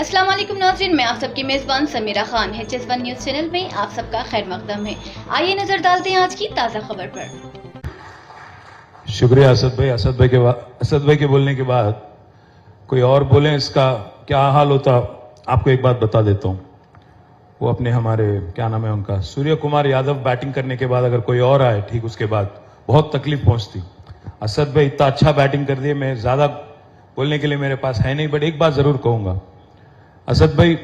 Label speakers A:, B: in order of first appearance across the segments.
A: अस्सलाम वालेकुम नाज़रीन, मैं आप सबकी मेज़बान Samira Khan HS1 news channel में आप सबका खैर मकदम है। आइए नजर डालते हैं आज की ताज़ा खबर पर।
B: शुक्रिया असद भाई के बोलने के बाद कोई और बोले इसका क्या हाल होता। आपको एक बात बता देता हूं, वो अपने हमारे क्या नाम है उनका, सूर्य कुमार यादव बैटिंग करने के बाद अगर कोई और आए ठीक उसके बाद बहुत तकलीफ पहुंचती। असद भाई इतना अच्छा बैटिंग कर दिए, मैं ज्यादा बोलने के लिए मेरे पास है नहीं, बट एक बात जरूर कहूंगा। असद भाई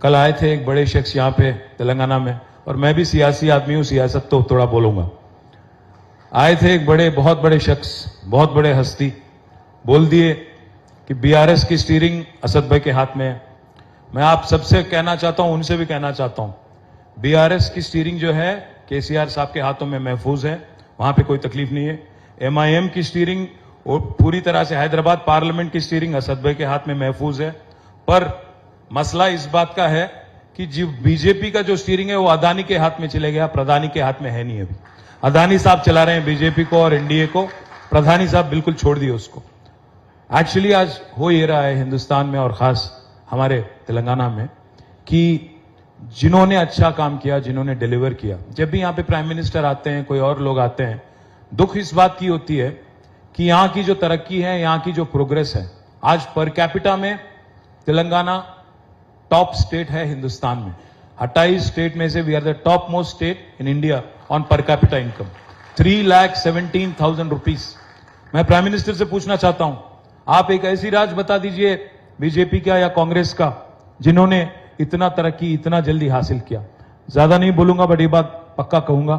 B: कल आए थे एक बड़े शख्स यहाँ पे तेलंगाना में, और मैं भी सियासी आदमी हूं, सियासत तो थोड़ा बोलूंगा। आए थे एक बहुत बड़े शख्स, बहुत बड़े हस्ती, बोल दिए कि बीआरएस की स्टीयरिंग असद भाई के हाथ में है। मैं आप सबसे कहना चाहता हूं, उनसे भी कहना चाहता हूं, बीआरएस की स्टीयरिंग जो है केसीआर साहब के हाथों में महफूज है, वहां पे कोई तकलीफ नहीं है। एमआईएम की स्टीयरिंग और पूरी तरह से हैदराबाद पार्लियामेंट की स्टीयरिंग असद भाई के हाथ में महफूज है। पर मसला इस बात का है कि जो बीजेपी का जो स्टीयरिंग है वो अदानी के हाथ में चले गया, प्रधानी के हाथ में है नहीं। अभी अदानी साहब चला रहे हैं बीजेपी को और एनडीए को, प्रधानी साहब बिल्कुल छोड़ दिए उसको। एक्चुअली आज हो ये रहा है हिंदुस्तान में और खास हमारे तेलंगाना में कि जिन्होंने अच्छा काम किया, जिन्होंने डिलीवर किया, जब भी यहां पे प्राइम मिनिस्टर आते हैं, कोई और लोग आते हैं, दुख इस बात की होती है कि यहां की जो तरक्की है, यहां की जो प्रोग्रेस है, आज पर कैपिटा में तेलंगाना टॉप स्टेट है हिंदुस्तान में। 28 स्टेट में से we are the top most state in India on per capita income, 3,17,000 rupees. मैं प्राइम मिनिस्टर से पूछना चाहता हूं, आप एक ऐसी राज बता दीजिए बीजेपी का या कांग्रेस का जिन्होंने इतना तरक्की इतना जल्दी हासिल किया। ज्यादा नहीं बोलूंगा, बट ये बात पक्का कहूंगा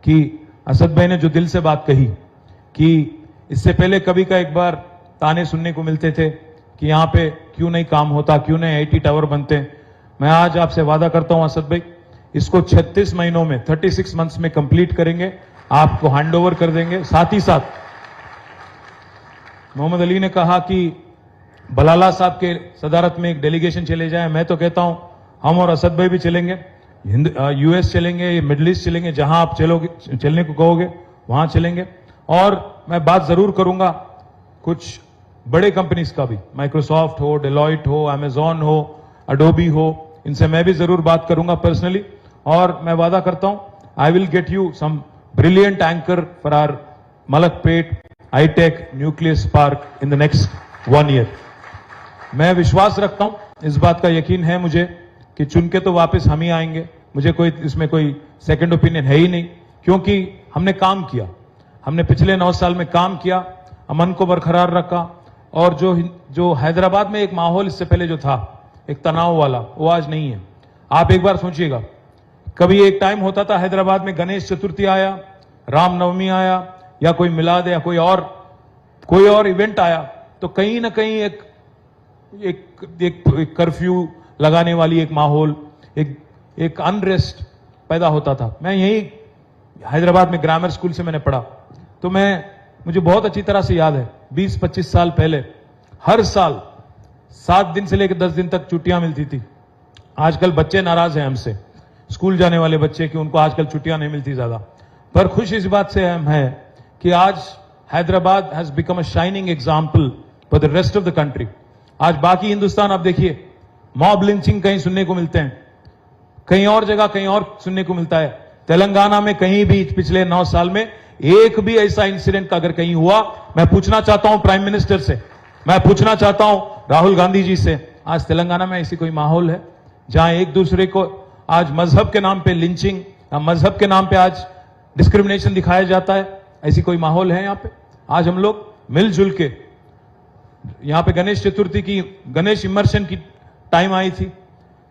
B: कि असद भाई ने जो दिल से बात कही कि इससे पहले कभी का एक बार ताने सुनने को मिलते थे कि यहां पे क्यों नहीं काम होता, क्यों नहीं आईटी टावर बनते। मैं आज आपसे वादा करता हूं असद भाई, इसको 36 महीनों में, 36 मंथ्स में कंप्लीट करेंगे, आपको हैंडओवर कर देंगे। साथ ही साथ मोहम्मद अली ने कहा कि बलाला साहब के सदारत में एक डेलीगेशन चले जाए। मैं तो कहता हूं हम और असद भाई भी चलेंगे, यूएस चलेंगे, मिडिल ईस्ट चलेंगे, जहां आप चलने को कहोगे वहां चलेंगे। और मैं बात जरूर करूंगा कुछ बड़े कंपनीज का भी, माइक्रोसॉफ्ट हो, डेलॉइट हो, अमेजॉन हो, अडोबी हो, इनसे मैं भी जरूर बात करूंगा पर्सनली। और मैं वादा करता हूं I will get you some brilliant anchor for our Malakpet high tech nucleus park in the next 1 year. मैं विश्वास रखता हूं, इस बात का यकीन है मुझे कि चुन के तो वापस हम ही आएंगे। मुझे कोई इसमें कोई सेकंड ओपिनियन है ही नहीं, क्योंकि हमने काम किया, हमने पिछले 9 साल में काम किया, अमन को बरकरार रखा। और जो हैदराबाद में एक माहौल इससे पहले जो था एक तनाव वाला, वो आज नहीं है। आप एक बार सोचिएगा, कभी एक टाइम होता था हैदराबाद में गणेश चतुर्थी आया, रामनवमी आया, या कोई मिलाद या कोई और इवेंट आया, तो कहीं ना कहीं एक कर्फ्यू लगाने वाली एक माहौल, एक अनरेस्ट पैदा होता था। मैं यही हैदराबाद में ग्रामर स्कूल से मैंने पढ़ा, तो मुझे बहुत अच्छी तरह से याद है 20-25 साल पहले हर साल 7 दिन से लेकर 10 दिन तक छुट्टियां मिलती थी। आजकल बच्चे नाराज हैं हमसे, स्कूल जाने वाले बच्चे, कि उनको आजकल छुट्टियां नहीं मिलती ज्यादा। पर खुश इस बात से हम हैं कि आज Hyderabad has become a shining example for the rest of the country. आज बाकी हिंदुस्तान आप देखिए, मॉब लिंचिंग कहीं सुनने को मिलते हैं, कहीं और जगह कहीं और सुनने को मिलता है। तेलंगाना में कहीं भी पिछले 9 साल में एक भी ऐसा इंसिडेंट अगर कहीं हुआ, मैं पूछना चाहता हूं प्राइम मिनिस्टर से, मैं पूछना चाहता हूं राहुल गांधी जी से, आज तेलंगाना में ऐसी कोई माहौल है जहां एक दूसरे को आज मजहब के नाम पे लिंचिंग या मजहब के नाम पे आज डिस्क्रिमिनेशन दिखाया जाता है? ऐसी कोई माहौल है यहां पे? आज हम लोग मिलजुल के, यहां पे गणेश चतुर्थी की, गणेश इमर्शन की टाइम आई थी,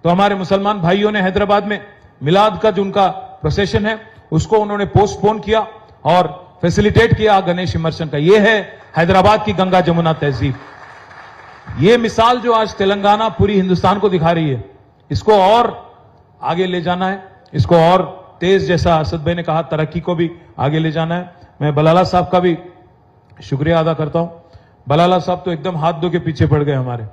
B: तो हमारे मुसलमान भाइयों ने हैदराबाद में मिलाद का जो उनका प्रोसेशन है उसको उन्होंने पोस्टपोन किया और फैसिलिटेट किया गणेश इमर्शन का। यह है हैदराबाद की गंगा जमुना तहजीब। यह मिसाल जो आज तेलंगाना पूरी हिंदुस्तान को दिखा रही है, इसको और आगे ले जाना है, इसको और तेज, जैसा असद भाई ने कहा, तरक्की को भी आगे ले जाना है। मैं बलाला साहब का भी शुक्रिया अदा करता हूं। बलाला साहब तो एकदम हाथ धो के पीछे पड़ गए हमारे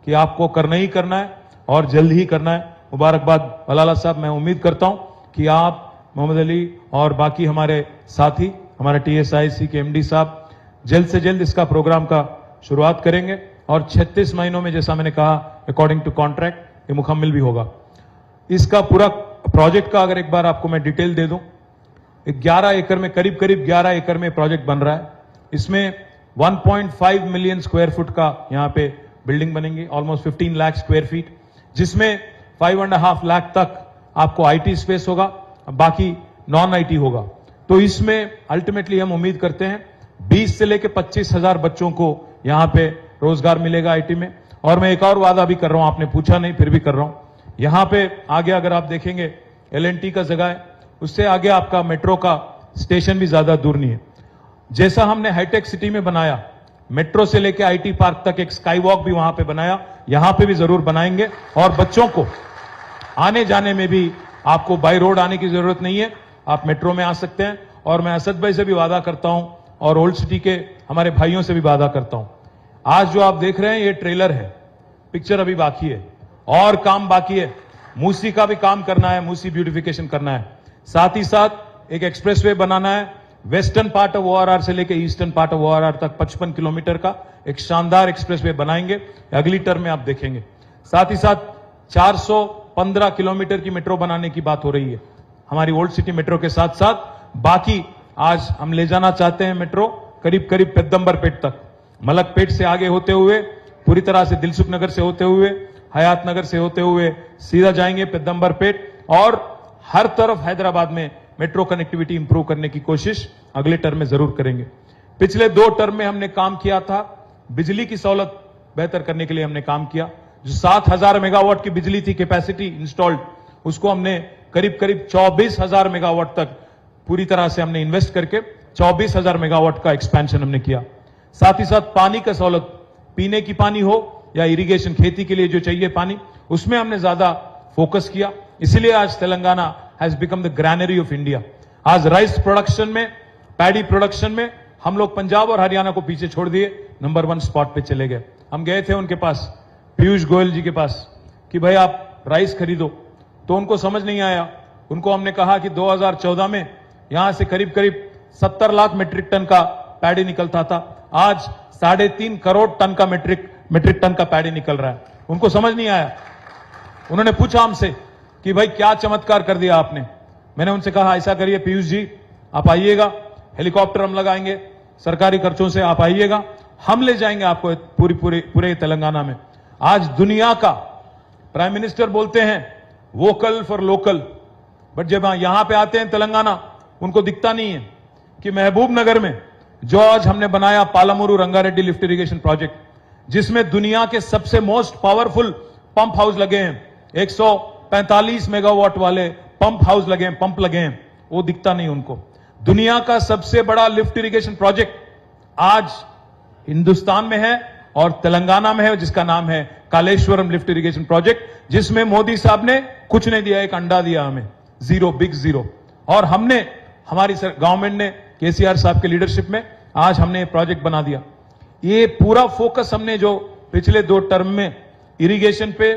B: कि आपको करना ही करना है और जल्द ही करना है। मुबारकबाद बलाला साहब। मैं उम्मीद करता हूं कि आप, मोहम्मद अली और बाकी हमारे साथी, हमारे TSIC के MD साहब जल्द से जल्द इसका प्रोग्राम का शुरुआत करेंगे और 36 महीनों में, जैसा मैंने कहा, अकॉर्डिंग टू कॉन्ट्रैक्ट ये मुकम्मल भी होगा। इसका पूरा प्रोजेक्ट का अगर एक बार आपको मैं डिटेल दे दूं, 11 एकड़ में, करीब 11 एकड़ में प्रोजेक्ट बन रहा है। इसमें 1.5 मिलियन स्क्वायर फुट का यहां पे बिल्डिंग बनेंगी, ऑलमोस्ट 15 लाख स्क्वायर फीट, जिसमें 5.5 लाख तक आपको आईटी स्पेस होगा, बाकी नॉन आईटी होगा। तो इसमें अल्टीमेटली हम उम्मीद करते हैं 20 से लेकर 25,000 बच्चों को यहां पे रोजगार मिलेगा आईटी में। और मैं एक और वादा भी कर रहा हूं, आपने पूछा नहीं फिर भी कर रहा हूं, यहां पे आगे अगर आप देखेंगे एलएनटी का जगह है, उससे आगे आपका मेट्रो का स्टेशन भी ज्यादा दूर नहीं है। जैसा हमने हाईटेक सिटी में बनाया, मेट्रो से लेकर आईटी पार्क तक एक स्काई वॉक भी वहां पे बनाया, यहां पे भी जरूर बनाएंगे। और बच्चों को आने जाने में भी आपको बाय रोड आने की जरूरत नहीं है, आप मेट्रो में आ सकते हैं। और मैं असद भाई से भी वादा करता हूं और ओल्ड सिटी के हमारे भाइयों से भी वादा करता हूं, आज जो आप देख रहे हैं ये ट्रेलर है, पिक्चर अभी बाकी है और काम बाकी है। मूसी का भी काम करना है, मूसी ब्यूटिफिकेशन करना है, साथ ही साथ एक एक्सप्रेसवे बनाना है, वेस्टर्न पार्ट ऑफ ओआरआर से लेकर ईस्टर्न पार्ट ऑफ ओआरआर तक 55 किलोमीटर का एक शानदार एक्सप्रेसवे बनाएंगे, अगली टर्म में आप देखेंगे। साथ ही साथ 415 किलोमीटर की मेट्रो बनाने की बात हो रही है हमारी ओल्ड सिटी मेट्रो के साथ साथ। बाकी आज हम ले जाना चाहते हैं मेट्रो करीब पेद्दंबरपेट तक, मलकपेट से आगे होते हुए पूरी तरह से दिलसुख नगर से होते हुए, हयात नगर से होते हुए सीधा जाएंगे पेद्दंबरपेट, और हर तरफ हैदराबाद में मेट्रो कनेक्टिविटी इंप्रूव करने की कोशिश अगले टर्म में जरूर करेंगे। पिछले 2 टर्म में हमने काम किया था, बिजली की सहूलत बेहतर करने के लिए हमने काम किया। जो 7,000 मेगावाट की बिजली थी कैपेसिटी इंस्टॉल्ड, उसको हमने करीब 24,000 मेगावाट तक पूरी तरह से हमने इन्वेस्ट करके 24,000 मेगावाट का एक्सपेंशन हमने किया। साथ ही साथ पानी का सहूलत, पीने की पानी हो या इरिगेशन, खेती के लिए जो चाहिए पानी, उसमें हमने ज्यादा फोकस किया। इसीलिए आज Telangana has become the granary of India. आज राइस प्रोडक्शन में, पैडी प्रोडक्शन में हम लोग पंजाब और हरियाणा को पीछे छोड़ दिए, नंबर 1 स्पॉट पे चले गए। हम गए थे उनके पास, पीयूष गोयल जी के पास, कि भाई आप राइस खरीदो, तो उनको समझ नहीं आया। उनको हमने कहा कि 2014 में यहां से करीब 70 लाख मेट्रिक टन का पैडी निकलता था, आज 3.5 करोड़ टन का मेट्रिक टन का पैडी निकल रहा है। उनको समझ नहीं आया। उन्होंने पूछा हमसे कि भाई क्या चमत्कार कर दिया आपने। मैंने उनसे कहा ऐसा करिए पीयूष जी, आप आइएगा, हेलीकॉप्टर हम लगाएंगे, सरकारी खर्चों से आप आइएगा, हम ले जाएंगे आपको पूरे तेलंगाना में। आज दुनिया का प्राइम मिनिस्टर बोलते हैं वोकल फॉर लोकल, बट जब यहां पे आते हैं तेलंगाना, उनको दिखता नहीं है कि महबूब नगर में जो आज हमने बनाया पालामुरु रंगारेड्डी लिफ्ट इरिगेशन प्रोजेक्ट, जिसमें दुनिया के सबसे मोस्ट पावरफुल पंप हाउस लगे हैं, 145 मेगावाट वाले पंप हाउस लगे हैं, पंप लगे हैं, वो दिखता नहीं उनको। दुनिया का सबसे बड़ा लिफ्ट इरिगेशन प्रोजेक्ट आज हिंदुस्तान में है और तेलंगाना में है, जिसका नाम है कालेश्वरम लिफ्ट इरिगेशन प्रोजेक्ट, जिसमें मोदी साहब ने कुछ नहीं दिया, एक अंडा दिया हमें, जीरो, बिग जीरो। और हमने, हमारी गवर्नमेंट ने केसीआर साहब के लीडरशिप में आज हमने प्रोजेक्ट बना दिया। ये पूरा फोकस हमने जो पिछले 2 टर्म में इरिगेशन पे,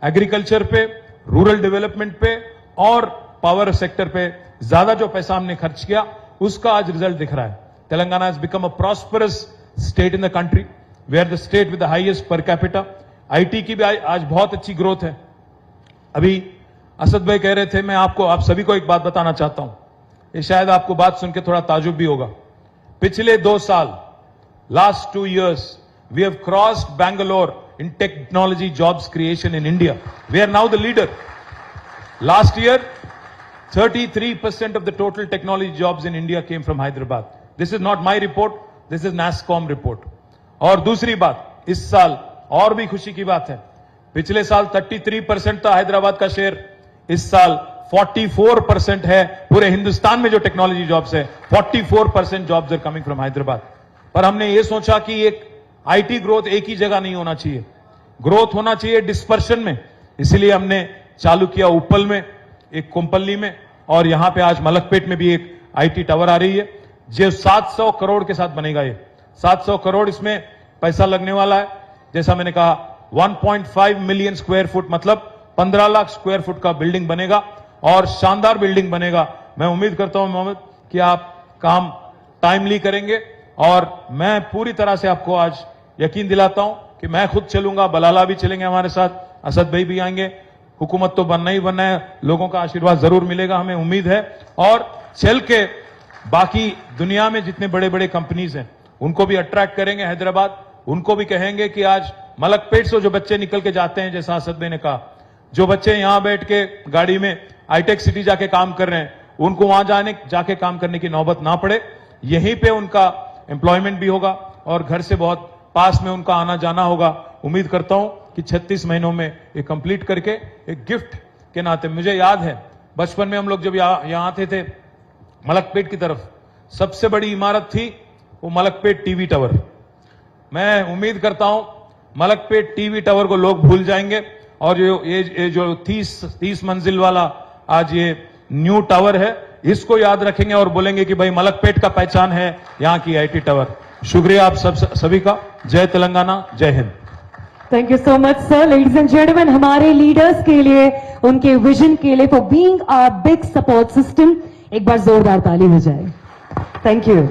B: एग्रीकल्चर पे, रूरल डेवलपमेंट पे और पावर सेक्टर पे ज्यादा जो पैसा हमने खर्च किया, उसका आज रिजल्ट दिख रहा है। Telangana has become a prosperous state in the country, we are the state with the highest per capita. IT की भी आज बहुत अच्छी ग्रोथ है। अभी असद भाई कह रहे थे, मैं आप सभी को एक बात बताना चाहता हूं, ये शायद आपको बात सुन के थोड़ा ताजुब भी होगा। पिछले 2 साल, last 2 years, we have crossed Bangalore in technology jobs creation in India. We are now the leader. Last year, 33% of the total technology jobs in India came from Hyderabad. This is not my report, this is NASSCOM report. और दूसरी बात, इस साल और भी खुशी की बात है, पिछले साल 33% था हैदराबाद का शेयर, इस साल 44% है। पूरे हिंदुस्तान में जो टेक्नोलॉजी जॉब्स है, 44% jobs are coming from Hyderabad. पर हमने ये सोचा कि एक आईटी ग्रोथ एक ही जगह नहीं होना चाहिए, ग्रोथ होना चाहिए डिस्पर्शन में। इसलिए हमने चालू किया उप्पल में, एक कोम्पल्ली में, और यहां पे आज मलकपेट में भी एक आईटी टावर आ रही है, जो 700 करोड़ के साथ बनेगा। ये 700 करोड़ इसमें पैसा लगने वाला है। जैसा मैंने कहा 1.5 मिलियन स्क्वायर फुट, मतलब 15 लाख स्क्वायर फुट का बिल्डिंग बनेगा और शानदार बिल्डिंग बनेगा। मैं उम्मीद करता हूं मोहम्मद कि आप काम टाइमली करेंगे, और मैं पूरी तरह से आपको आज यकीन दिलाता हूं कि मैं खुद चलूंगा, बलाला भी चलेंगे हमारे साथ, असद भाई भी आएंगे। हुकूमत तो बनना ही बनना है, लोगों का आशीर्वाद जरूर मिलेगा, हमें उम्मीद है। और चल के बाकी दुनिया में जितने बड़े बड़े कंपनीज हैं उनको भी अट्रैक्ट करेंगे हैदराबाद। उनको भी कहेंगे कि आज मलकपेट से जो बच्चे निकल के जाते हैं, जैसा असद भाई ने कहा, जो बच्चे यहां बैठ के गाड़ी में हाईटेक सिटी जाके काम कर रहे हैं, उनको वहां जाके काम करने की नौबत ना पड़े। यहीं पे उनका एम्प्लॉयमेंट भी होगा और घर से बहुत पास में उनका आना जाना होगा। उम्मीद करता हूं कि 36 महीनों में ये कंप्लीट करके एक गिफ्ट के नाते, मुझे याद है बचपन में हम लोग जब यहां आते थे मलकपेट की तरफ, सबसे बड़ी इमारत थी वो मलकपेट टीवी टावर। मैं उम्मीद करता हूं मलकपेट टीवी टावर को लोग भूल जाएंगे और ये जो 30 मंजिल वाला आज ये न्यू टावर है, इसको याद रखेंगे और बोलेंगे कि भाई मलकपेट का पहचान है यहां की आईटी टावर। शुक्रिया आप सभी का। जय तेलंगाना, जय Hind.
C: Thank you so much sir. Ladies and gentleman, हमारे लीडर्स के लिए, उनके विजन के लिए, for being our big support system, एक बार जोरदार ताली हो जाए। Thank you.